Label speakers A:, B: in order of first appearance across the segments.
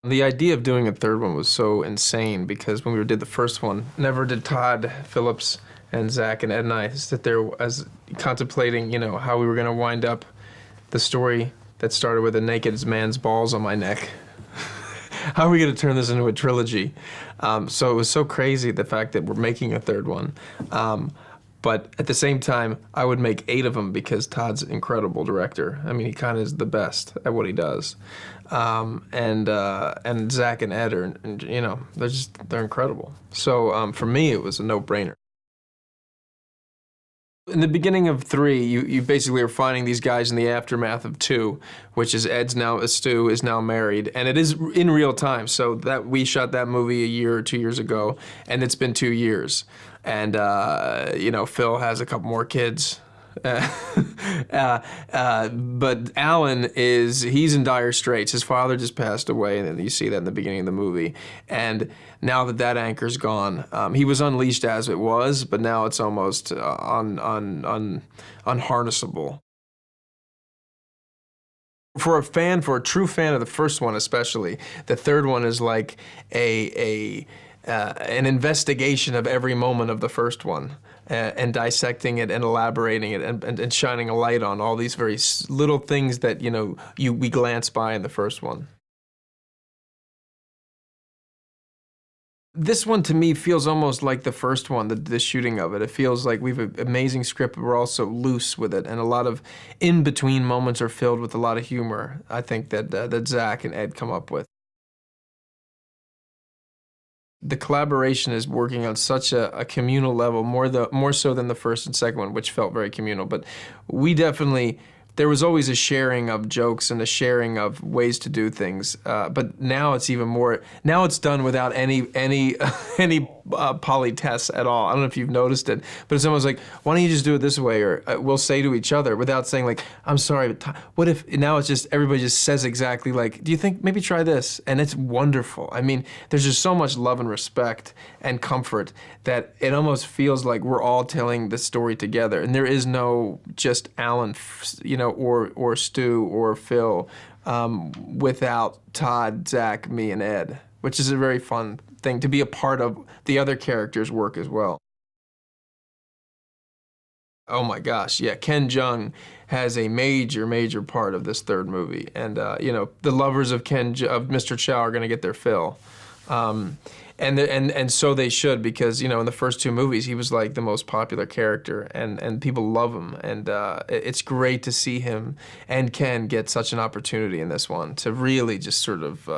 A: The idea of doing a third one was so insane because when we did the first one, never did Todd Phillips and Zach and Ed and I sit there as contemplating, how we were going to wind up the story that started with a naked man's balls on my neck. How are we going to turn this into a trilogy? So it was so crazy, the fact that we're making a third one. But at the same time, I would make 8 of them because Todd's an incredible director. I mean, he kind of is the best at what he does. And Zach and Ed are, they're incredible. So for me, it was a no-brainer. In the beginning of 3, you basically are finding these guys in the aftermath of 2, which is Stu is now married, and it is in real time. So that we shot that movie a year or 2 years ago, and it's been 2 years. And Phil has a couple more kids. But Alan he's in dire straits. His father just passed away, and you see that in the beginning of the movie. And now that anchor's gone, he was unleashed as it was, but now it's almost unharnessable. For a true fan of the first one especially, the third one is like an investigation of every moment of the first one, and dissecting it and elaborating it and shining a light on all these very little things that we glance by in the first one. This one to me feels almost like the first one, the shooting of it. It feels like we've an amazing script, but we're also loose with it, and a lot of in-between moments are filled with a lot of humor, I think, that Zach and Ed come up with. The collaboration is working on such a communal level, more so than the first and second one, which felt very communal. But there was always a sharing of jokes and a sharing of ways to do things. But now it's even more. Now it's done without any politesse at all. I don't know if you've noticed it, but it's almost like, why don't you just do it this way? Or we'll say to each other without saying like, I'm sorry, but what if, now it's just, everybody just says exactly like, do you think, maybe try this? And it's wonderful. I mean, there's just so much love and respect and comfort that it almost feels like we're all telling the story together. And there is no just Alan, or Stu or Phil without Todd, Zach, me, and Ed, which is a very fun thing to be a part of the other characters' work as well. Oh my gosh, yeah, Ken Jeong has a major part of this third movie, and the lovers of Mr. Chow are going to get their fill, and so they should, because in the first 2 movies he was like the most popular character, and people love him, and it's great to see him and Ken get such an opportunity in this one to really just sort of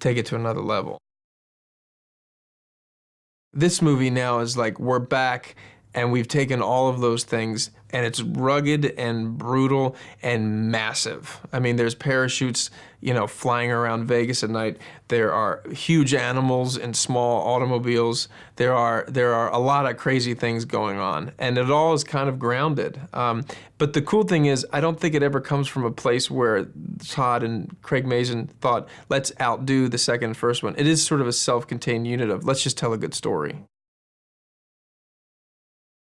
A: take it to another level. This movie now is like, we're back and we've taken all of those things, and it's rugged and brutal and massive. I mean, there's parachutes, flying around Vegas at night. There are huge animals in small automobiles. There are a lot of crazy things going on, and it all is kind of grounded. But the cool thing is, I don't think it ever comes from a place where Todd and Craig Mazin thought, let's outdo the second and first one. It is sort of a self-contained unit of, let's just tell a good story.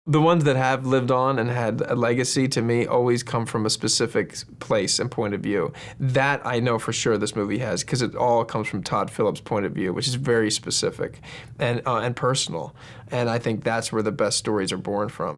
A: The ones that have lived on and had a legacy, to me, always come from a specific place and point of view. That I know for sure this movie has, because it all comes from Todd Phillips' point of view, which is very specific and personal. And I think that's where the best stories are born from.